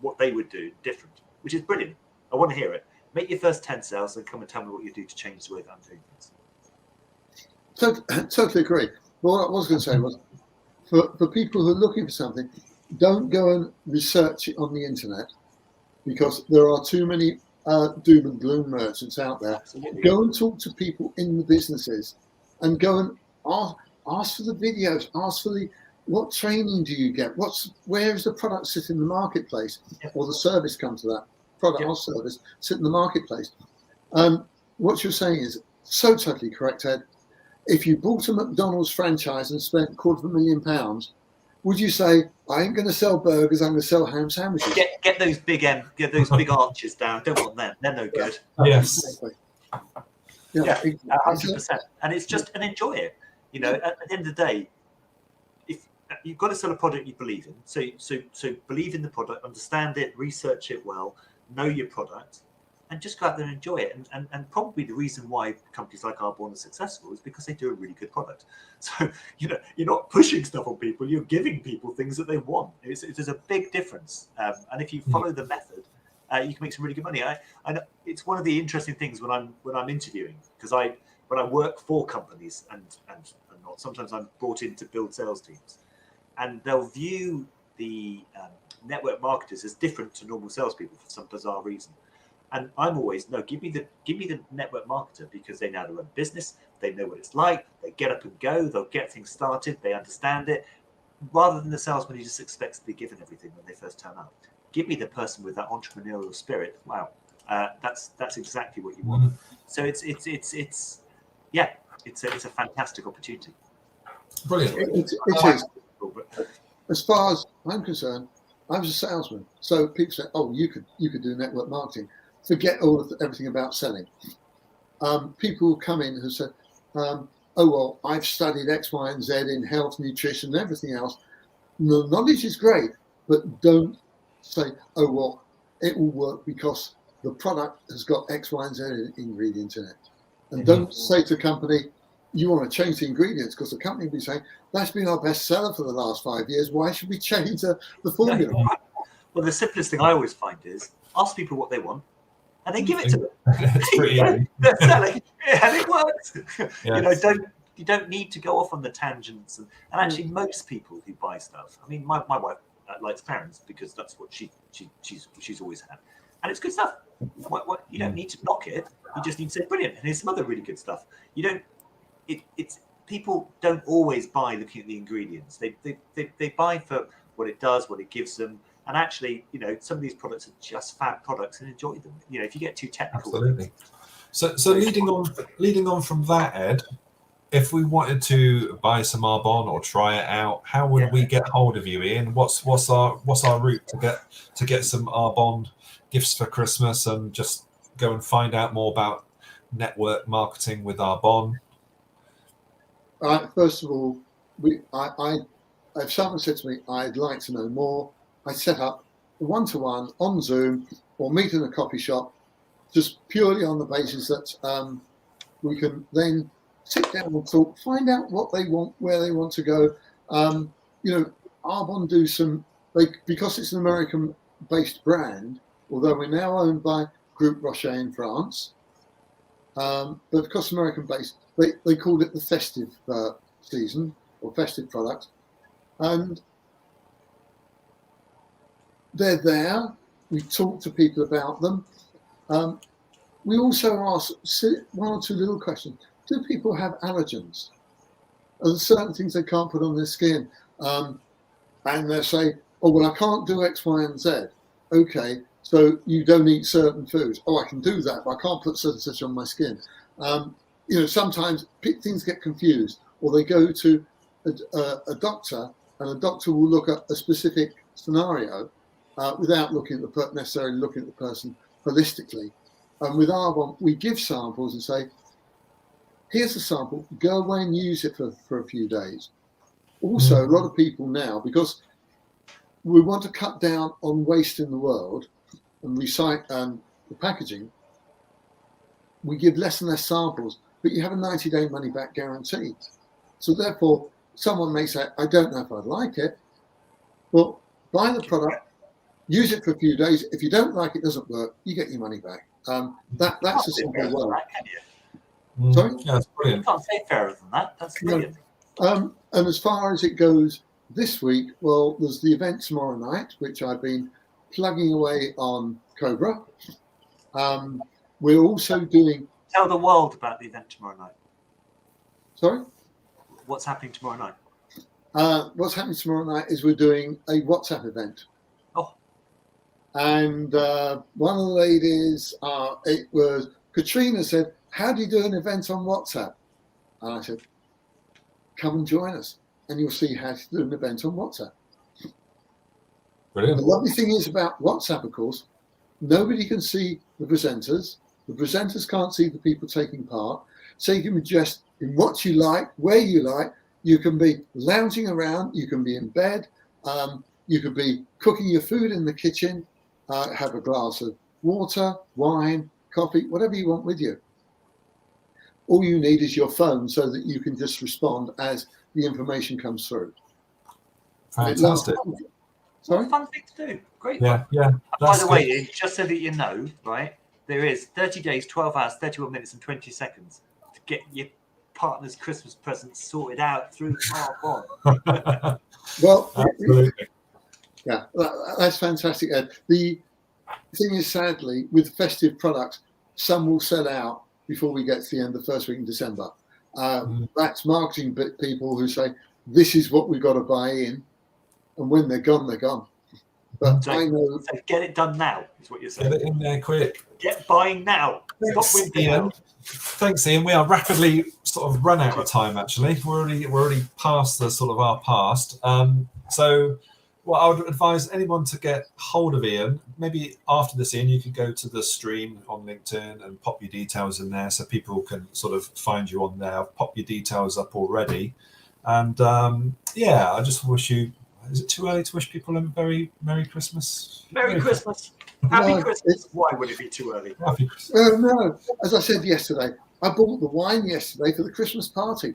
what they would do different, which is brilliant. I want to hear it. Make your first 10 sales and come and tell me what you do to change the way that I'm doing things. Totally agree. Well, what I was going to say was, for people who are looking for something, don't go and research it on the internet, because there are too many doom and gloom merchants out there. Absolutely. Go and talk to people in the businesses, and go and ask for the videos, ask for what training do you get? Where is the product sit in the marketplace, or the service come to that product or service sit in the marketplace? What you're saying is so totally correct, Ed. If you bought a McDonald's franchise and spent £250,000, would you say, I ain't going to sell burgers, I'm going to sell ham sandwiches? Get those big arches down. Don't want them. They're no good. Yes. Exactly. Yeah, 100%. And it's just, and enjoy it. You know, at the end of the day, if you've got to sell a product you believe in, so believe in the product, understand it, research it well, know your product, and just go out there and enjoy it. And probably the reason why companies like Arbonne are successful is because they do a really good product. So, you know, you're not pushing stuff on people, you're giving people things that they want. There's a big difference. And if you follow the method, you can make some really good money. I know it's one of the interesting things when I'm interviewing, because when I work for companies and not, sometimes I'm brought in to build sales teams, and they'll view the network marketers as different to normal salespeople for some bizarre reason. And I'm always, no, give me the network marketer, because they know how to run a business, they know what it's like, they get up and go, they'll get things started, they understand it, rather than the salesman who just expects to be given everything when they first turn up. Give me the person with that entrepreneurial spirit. Wow, that's exactly what you want. So it's a fantastic opportunity. Brilliant. It is. As far as I'm concerned, I was a salesman. So people say, "Oh, you could do network marketing." Forget everything about selling. People come in who say, "Oh well, I've studied X, Y, and Z in health, nutrition, and everything else. The knowledge is great, but don't say, oh well, it will work because the product has got X, Y, and Z ingredients in it." And don't say to a company, you want to change the ingredients, because the company will be saying, that's been our best seller for the last 5 years. Why should we change the formula? No, well, the simplest thing I always find is ask people what they want, and then give it to them. It's pretty easy. They're selling, and it works. Yes. You know, you don't need to go off on the tangents. And actually, most people who buy stuff, I mean, my wife likes Clarins because that's what she's always had, and it's good stuff. What you don't need to knock it. You just need to say brilliant. And here's some other really good stuff. You don't. It's people don't always buy looking at the ingredients. They buy for what it does, what it gives them. And actually, you know, some of these products are just fab products, and enjoy them. You know, if you get too technical. Absolutely. So leading on from that, Ed, if we wanted to buy some Arbonne or try it out, how would we get hold of you, Ian? What's our route to get some Arbonne gifts for Christmas, and just go and find out more about network marketing with Arbonne? First of all, if someone said to me, I'd like to know more, I set up a one-to-one on Zoom or meet in a coffee shop, just purely on the basis that we can then sit down and talk, find out what they want, where they want to go. You know, Arbonne do some, because it's an American-based brand, although we're now owned by Groupe Rocher in France, but because it's American-based, they called it the festive season or festive product, and they're there. We talk to people about them. We also ask one or two little questions. Do people have allergens? Are there certain things they can't put on their skin? And they say, oh, well, I can't do X, Y, and Z. Okay, so you don't eat certain foods. Oh, I can do that, but I can't put such and such on my skin. You know, sometimes things get confused, or they go to a doctor, and a doctor will look at a specific scenario without necessarily looking at the person holistically. And with Arbonne, we give samples and say, here's a sample, go away and use it for a few days. Also, a lot of people now, because we want to cut down on waste in the world and recycle the packaging, we give less and less samples, but you have a 90-day money-back guarantee. So therefore, someone may say, I don't know if I'd like it. Well, buy the product, use it for a few days. If you don't like it, doesn't work, you get your money back. That's a simple way. Sorry? Yeah, that's brilliant. You can't say fairer than that. That's brilliant. And as far as it goes this week, well, there's the event tomorrow night, which I've been plugging away on Cobra. We're also doing. Tell the world about the event tomorrow night. Sorry? What's happening tomorrow night? What's happening tomorrow night is we're doing a WhatsApp event. Oh. And one of the ladies, it was Katrina, said, "How do you do an event on WhatsApp?" And I said, "Come and join us, and you'll see how to do an event on WhatsApp." Brilliant. The lovely thing is about WhatsApp, of course, nobody can see the presenters. The presenters can't see the people taking part. So you can be dressed in what you like, where you like. You can be lounging around. You can be in bed. You could be cooking your food in the kitchen. Have a glass of water, wine, coffee, whatever you want with you. All you need is your phone so that you can just respond as the information comes through. Fantastic. Sorry? Fun thing to do. Great. Yeah, yeah. By the way, just so that you know, right, there is 30 days, 12 hours, 31 minutes, and 20 seconds to get your partner's Christmas presents sorted out through Arbonne. Well, absolutely. Yeah, that's fantastic, Ed. The thing is, sadly, with festive products, some will sell out before we get to the end of the first week in December. That's marketing people who say, this is what we've got to buy in. And when they're gone, they're gone. But So, I know. So get it done now, is what you're saying. Get it in there quick. Get buying now. Thanks, Ian. Thanks, Ian. We are rapidly sort of run out of time, actually. We're already past the sort of our past. So what I would advise anyone to get hold of Ian, maybe after this, Ian, you could go to the stream on LinkedIn and pop your details in there so people can sort of find you on there. I've popped your details up already. And yeah, I just wish you, is it too early to wish people a very Merry Christmas? Merry Christmas. Happy No, Christmas. Why would it be too early? Happy Christmas. Well, no, as I said yesterday, I bought the wine yesterday for the Christmas party.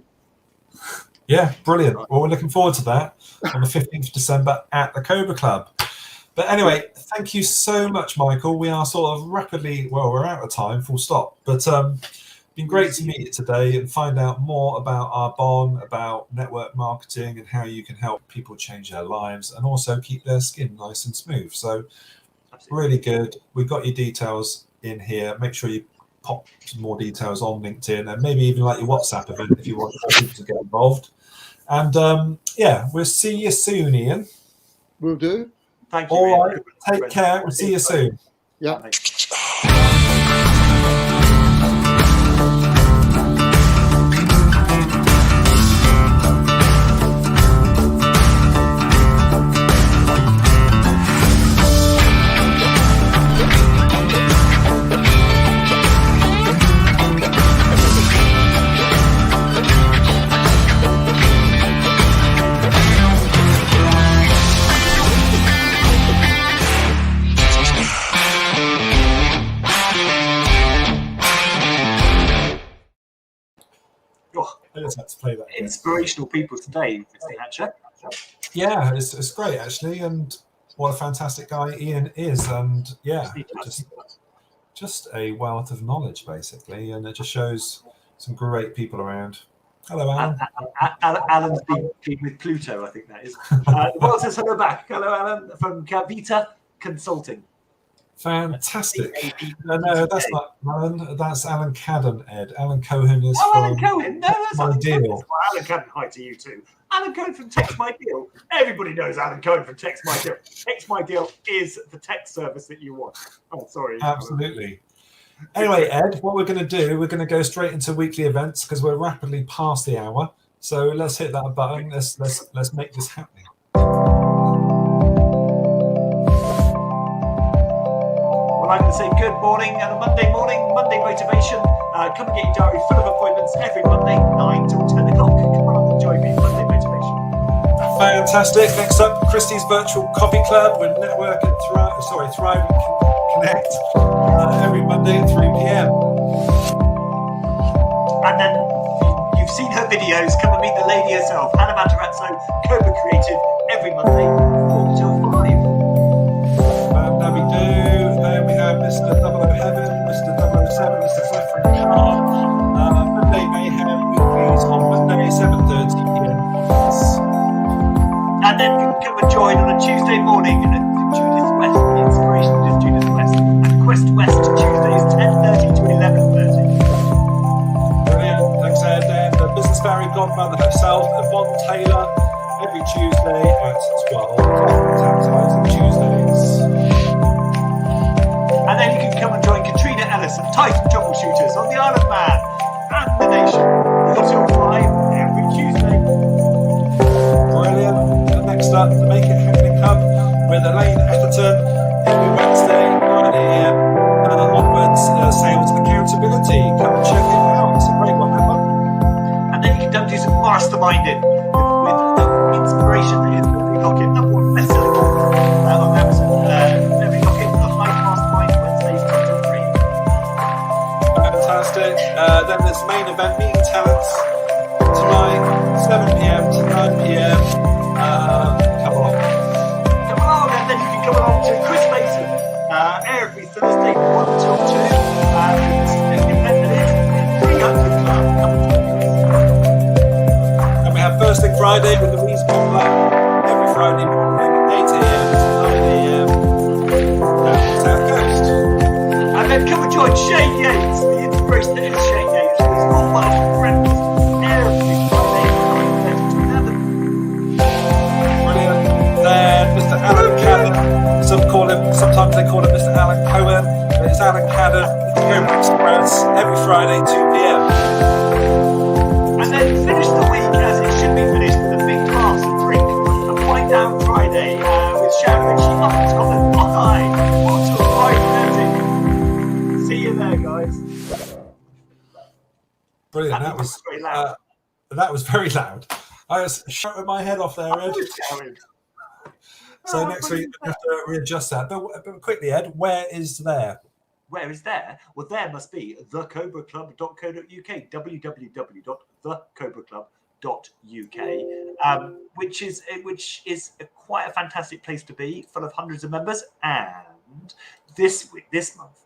Yeah, brilliant. Well, we're looking forward to that on the 15th of December at the Cobra Club. But anyway, thank you so much, Michael. We are sort of rapidly, well, we're out of time, full stop. But been great to meet you today and find out more about Arbonne, about network marketing and how you can help people change their lives and also keep their skin nice and smooth. So really good. We've got your details in here. Make sure you pop some more details on LinkedIn and maybe even like your WhatsApp event if you want people to get involved. And yeah, we'll see you soon, Ian. Will do. Thank you. All Ian. right. Take care. We'll see you soon. Yeah. I just had to play that again. Inspirational people today, Mr. Hatcher. Yeah, it's great actually, and what a fantastic guy Ian is, and yeah, just a wealth of knowledge basically, and it just shows some great people around. Hello, Alan. Alan's been with Pluto, I think that is. The world says hello back. Hello, Alan, from Cavita Consulting. Fantastic. No, that's not Alan. That's Alan Cadden, Ed. Alan Cohen is from Alan Cohen. No, that's My not Deal. Well, Alan Cohen, hi to you too. Alan Cohen from Text My Deal. Everybody knows Alan Cohen from Text My Deal. Text My Deal is the text service that you want. Oh, sorry. Absolutely. Anyway, Ed, what we're going to do, we're going to go straight into weekly events because we're rapidly past the hour. So let's hit that button. Let's make this happening. Well, I'm going to say good morning and a Monday morning, Monday motivation. Come and get your diary full of appointments every Monday, 9 till 10 o'clock. Come on and join me, Monday motivation. Fantastic. Next up, Christie's Virtual Coffee Club. We're networking Thrive and Connect every Monday at 3 p.m. And then you've seen her videos. Come and meet the lady herself, Hannah Matarazzo, Cobra Creative, every Monday, 4 till 5. Now we do. We have Mr. 00 Heaven, Mr. 007, Mr. Flattering Car. Monday Mayhem weeklies on Monday, 7:30 p.m. And then you can come and join on a Tuesday morning Judith West. The inspiration is Judith West. And Quest West Tuesdays 10:30 to 11:30. Brilliant. Thanks, Ed. And the business fairy godmother herself, Yvonne Taylor, every Tuesday at 12 o'clock. Advertising Tuesdays. And then you can come and join Katrina Ellis and Titan Troubleshooters on the Isle of Man and the Nation. 4 till 5 every Tuesday. Brilliant. And next up, the Make It Happening Hub with Elaine Atherton every Wednesday, 9 a.m. Onwards, sales accountability. Come and check it out. It's a great one, that one. And then you can do some masterminding with the inspiration that is Memory Locket, number one bestselling book on Amazon. Memory Locket, the High Mastermind Wednesdays 2 till 3. Fantastic. Then there's main event meeting talents tonight, 7 p.m. to 9 p.m. Come on. Come along, and then you can come along to Chris Mason every Thursday 1 till 2. It's an event that is 300 Club. Come and join us. And we have First Thing Friday with Louise Butler every Friday morning, 8 a.m. to 9 a.m. down the South Coast. And then come and join Shane Yates, the inspiration that is Shane Yates, with his full life friends every Friday 9:30 to 11. Brilliant. Then Mr. Alan Cadden, sometimes they call him Mr. Alan Cohen, but it's Alan Cadden, the Home Express, every Friday, 2 p.m. And then finish the week as it should be finished with a big glass of drink, a wind down Friday with Sharon Ritchie up in Scotland. Bye. Until 5:30. See you there, guys. Brilliant. That was very loud. that was very loud. I was shouting my head off there, Ed. So next week we have to readjust that. But quickly, Ed, where is there? Where is there? Well, there must be thecobraclub.co.uk, www.thecobraclub.uk, which is quite a fantastic place to be, full of hundreds of members. And this month,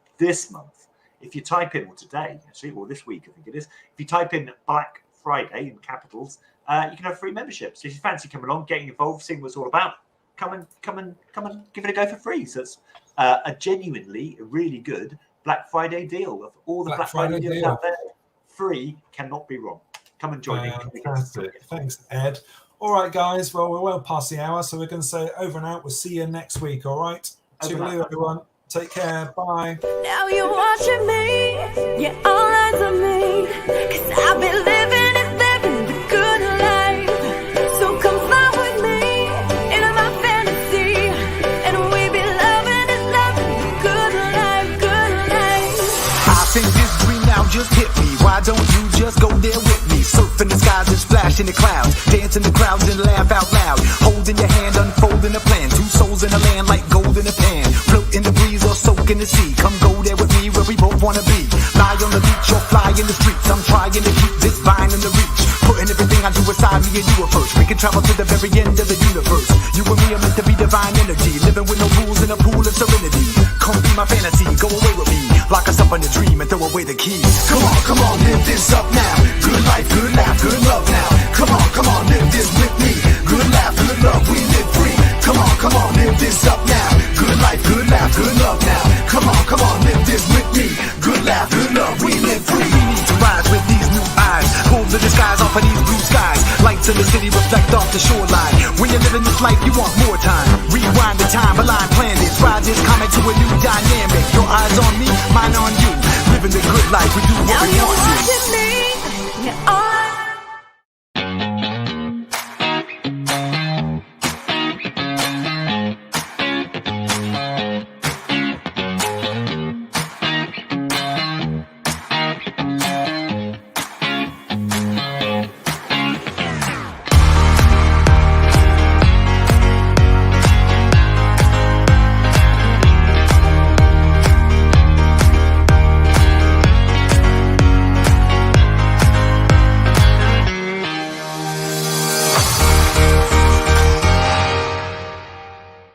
if you type in, or today actually, or this week I think it is, if you type in Black Friday in capitals, you can have free membership. So if you fancy coming along, getting involved, seeing what it's all about, come and give it a go for free. So it's a genuinely really good Black Friday deal. Of all the Black Friday deals out there, free cannot be wrong. Come and join me. Fantastic. Thanks, Ed. All right, guys. Well, we're well past the hour, so we're going to say over and out. We'll see you next week. All right. Toodaloo, everyone. Take care. Bye. Now you're watching me. Yeah, all eyes on me. 'Cause I've been living the good life. So come fly with me into my fantasy. And we be loving the good life, good life. I think this dream now just hit me. Why don't you just go there with me? Surfing the skies and splash in the clouds. Dance in the crowds and laugh out loud. Holding your hand, unfolding a plan. Two souls in a land like gold in a pan. Float in the breeze or soak in the sea. Come go there with me where we both wanna be. Lie on the beach or fly in the streets. I'm trying to keep this vine in the reach. Putting everything I do aside, me and you are first. We can travel to the very end of the universe. You and me are meant to be divine energy. Living with no rules in a pool of serenity. Come be my fantasy, go away with me. Lock us up in a dream and throw away the keys. Come on, live this up now. Good life, good laugh, good love now. Come on, live this with me. Good laugh, good love, we live free. Come on, live this up now. Good life, good laugh, good love now. Come on, live this with me. Good laugh, good love, we live free. We need to rise with these new eyes. Pull the disguise off of these blue skies. Lights in the city reflect off the shoreline. When you're living this life, you want more time. Rewind the time, align planets. Ride this comet to a new dynamic. Your eyes on me, mine on you. Living the good life, we do what we want to.